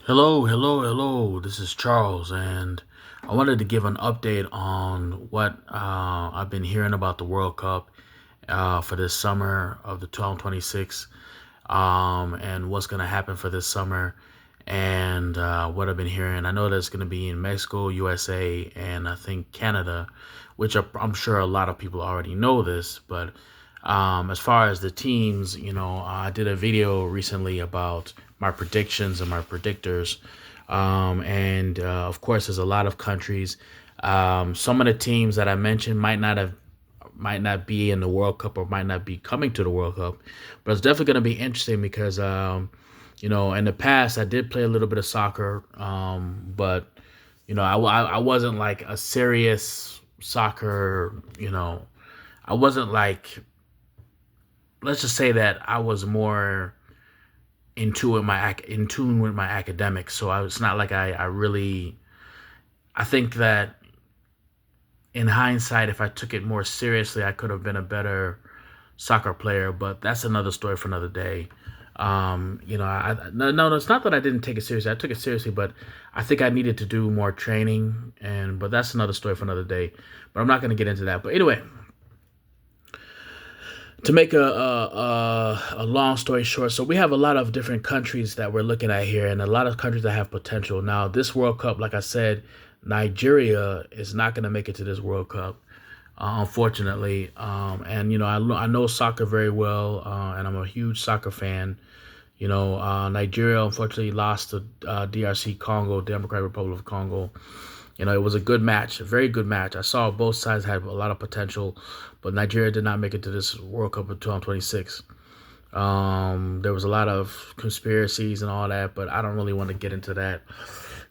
Hello, hello, hello. This is Charles, and I wanted to give an update on what I've been hearing about the World Cup for this summer of the 2026, and what's going to happen for this summer, and what I've been hearing. I know that's going to be in Mexico, USA, and I think Canada, which I'm sure a lot of people already know this, but as far as the teams, I did a video recently about my predictions and my predictors. And of course, there's a lot of countries. Some of the teams that I mentioned might not be in the World Cup or might not be coming to the World Cup, but it's definitely going to be interesting because in the past I did play a little bit of soccer, but I wasn't like a serious soccer. I wasn't like, let's just say that I was more in tune with my academics. So it's not like I really. I think that in hindsight, if I took it more seriously, I could have been a better soccer player. But that's another story for another day. No, it's not that I didn't take it seriously. I took it seriously, but I think I needed to do more training. But that's another story for another day. But I'm not going to get into that. But anyway, to make a long story short, so we have a lot of different countries that we're looking at here, and a lot of countries that have potential. Now, this World Cup, like I said, Nigeria is not going to make it to this World Cup, unfortunately. And I know soccer very well, and I'm a huge soccer fan. Nigeria unfortunately lost to DRC Congo, Democratic Republic of Congo. It was a good match, a very good match. I saw both sides had a lot of potential, but Nigeria did not make it to this World Cup of 2026. There was a lot of conspiracies and all that, but I don't really want to get into that.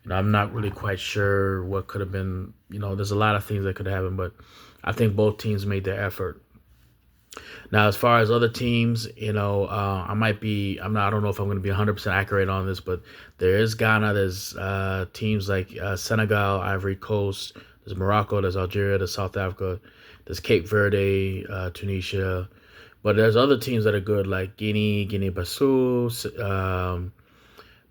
I'm not really quite sure what could have been. There's a lot of things that could have happened, but I think both teams made their effort. Now, as far as other teams, I don't know if I'm going to be 100% accurate on this, but there is Ghana, there's teams like Senegal, Ivory Coast, there's Morocco, there's Algeria, there's South Africa, there's Cape Verde, Tunisia, but there's other teams that are good like Guinea-Bissau,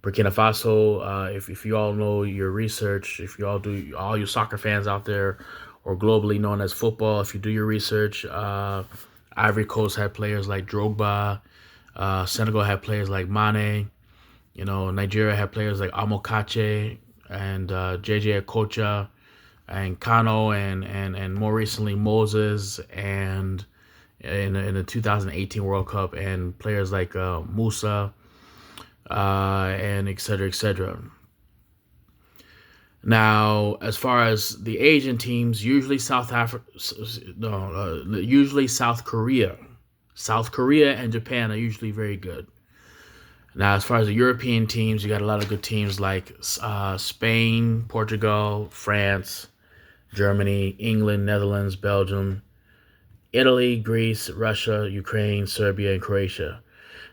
Burkina Faso. If you all know your research, if you all do, all you soccer fans out there, or globally known as football, if you do your research, Ivory Coast had players like Drogba. Senegal had players like Mane. Nigeria had players like Amokache and JJ Okocha and Kano and more recently Moses and in the 2018 World Cup and players like Musa and et cetera, et cetera. Now, as far as the Asian teams, usually South Africa, no, usually South Korea and Japan are usually very good. Now, as far as the European teams, you got a lot of good teams like Spain, Portugal, France, Germany, England, Netherlands, Belgium, Italy, Greece, Russia, Ukraine, Serbia, and Croatia.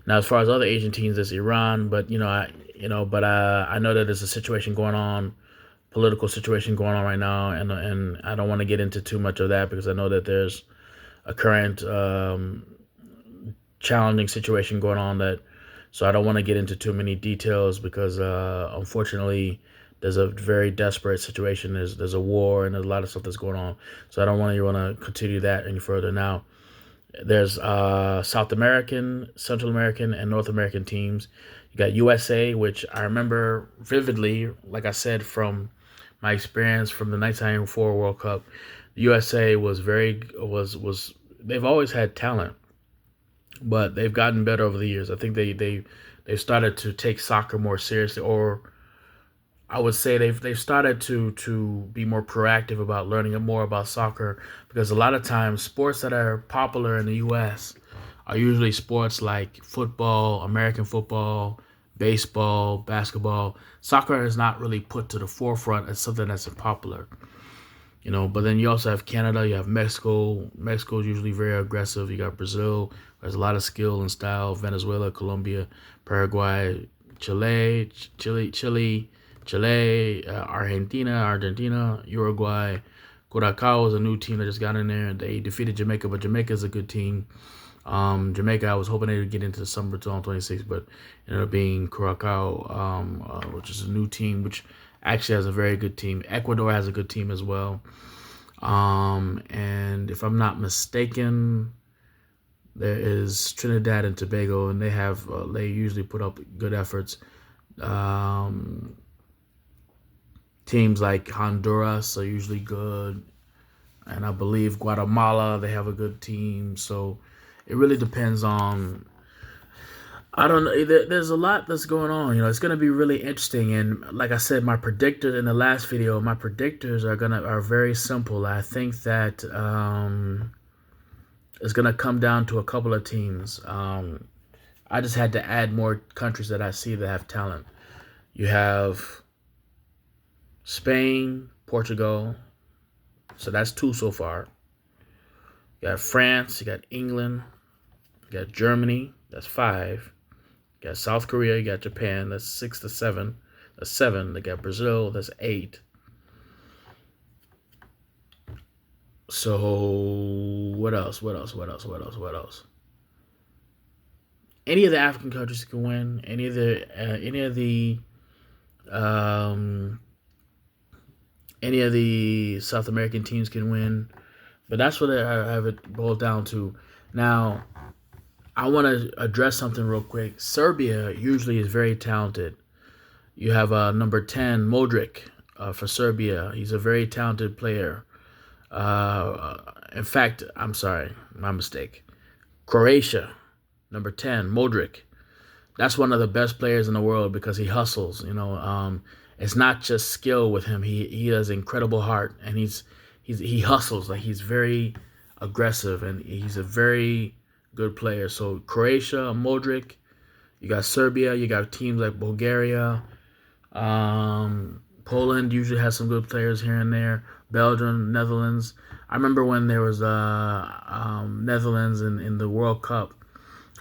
Now, as far as other Asian teams, there's Iran, but I know that there's a situation going on, political situation going on right now, and I don't want to get into too much of that because I know that there's a current challenging situation going on that, so I don't want to get into too many details because unfortunately there's a very desperate situation. There's a war and there's a lot of stuff that's going on, so I don't want to continue that any further now. There's South American, Central American, and North American teams. You got USA, which I remember vividly, like I said, from my experience from the 1994 World Cup. The USA was they've always had talent, but they've gotten better over the years. I think they've started to take soccer more seriously, or I would say they've started to be more proactive about learning more about soccer because a lot of times sports that are popular in the U.S. are usually sports like football, American football, baseball, basketball. Soccer is not really put to the forefront as something that's popular. But then you also have Canada, you have Mexico. Mexico is usually very aggressive. You got Brazil, there's a lot of skill and style. Venezuela, Colombia, Paraguay, Chile, Argentina, Uruguay. Curacao is a new team that just got in there. They defeated Jamaica, but Jamaica is a good team. Jamaica, I was hoping they would get into the Summer 2026, but ended up being Curacao, which is a new team, which actually has a very good team. Ecuador has a good team as well. And if I'm not mistaken, there is Trinidad and Tobago, and they usually put up good efforts. Um, Teams like Honduras are usually good, and I believe Guatemala, they have a good team. So it really depends on. I don't know. There's a lot that's going on. It's going to be really interesting. And like I said, my predictors in the last video, my predictors are very simple. I think that it's gonna come down to a couple of teams. I just had to add more countries that I see that have talent. You have Spain, Portugal, so that's 2 so far. You got France, you got England, you got Germany, that's 5. You got South Korea, you got Japan, that's 6 to 7. That's 7. They got Brazil, that's 8. So what else? What else? What else? What else? What else? Any of the African countries can win. Any um, of the South American teams can win. But that's what I have it boiled down to. Now, I want to address something real quick. Serbia usually is very talented. You have number 10, Modric, for Serbia. He's a very talented player. In fact, I'm sorry, my mistake. Croatia, number 10, Modric. That's one of the best players in the world because he hustles. It's not just skill with him. He has incredible heart, and he hustles. Like, he's very aggressive, and he's a very good player. So Croatia, Modric. You got Serbia. You got teams like Bulgaria. Poland usually has some good players here and there. Belgium, Netherlands. I remember when there was Netherlands in the World Cup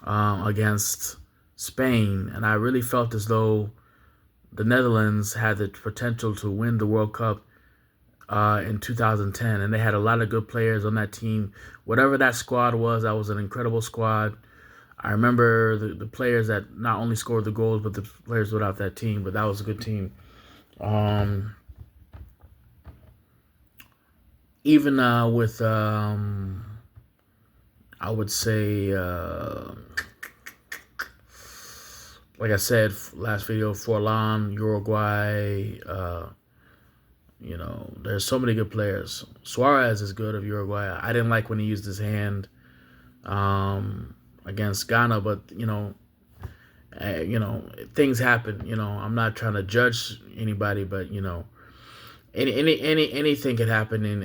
against Spain, and I really felt as though the Netherlands had the potential to win the World Cup in 2010, and they had a lot of good players on that team. Whatever that squad was, that was an incredible squad. I remember the players that not only scored the goals, but the players without that team, but that was a good team. Even with, I would say, like I said, last video, Forlan, Uruguay, there's so many good players. Suarez is good of Uruguay. I didn't like when he used his hand against Ghana, but, things happen. I'm not trying to judge anybody, but, anything could happen in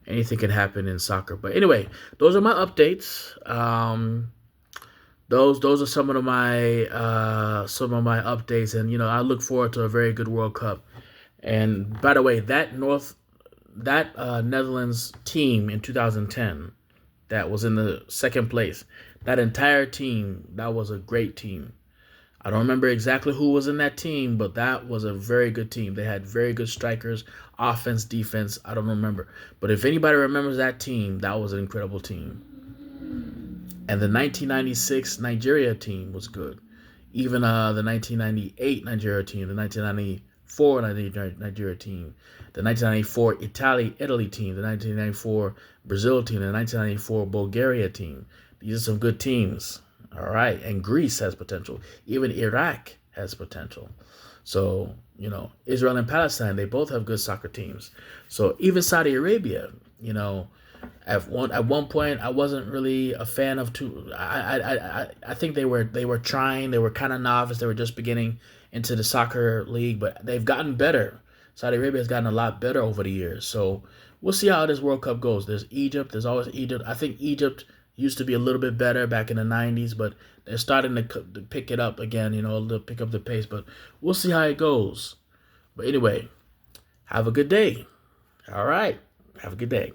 anything could happen in soccer. But anyway, those are my updates. Those are some of my updates, and I look forward to a very good World Cup. And by the way, that Netherlands team in 2010 that was in the second place, that entire team, that was a great team. I don't remember exactly who was in that team, but that was a very good team. They had very good strikers, offense, defense. I don't remember. But if anybody remembers that team, that was an incredible team. And the 1996 Nigeria team was good. Even the 1998 Nigeria team, the 1994 Nigeria team, the 1994 Italy team, the 1994 Brazil team, the 1994 Bulgaria team. These are some good teams. All right. And Greece has potential. Even Iraq has potential. So, Israel and Palestine, they both have good soccer teams. So even Saudi Arabia, at one point I wasn't really a fan of I think they were trying, they were kind of novice, they were just beginning into the soccer league, but they've gotten better. Saudi Arabia has gotten a lot better over the years. So we'll see how this World Cup goes. There's Egypt, there's always Egypt. I think Egypt used to be a little bit better back in the 90s, but they're starting to pick it up again, to pick up the pace. But we'll see how it goes. But anyway, have a good day. All right. Have a good day.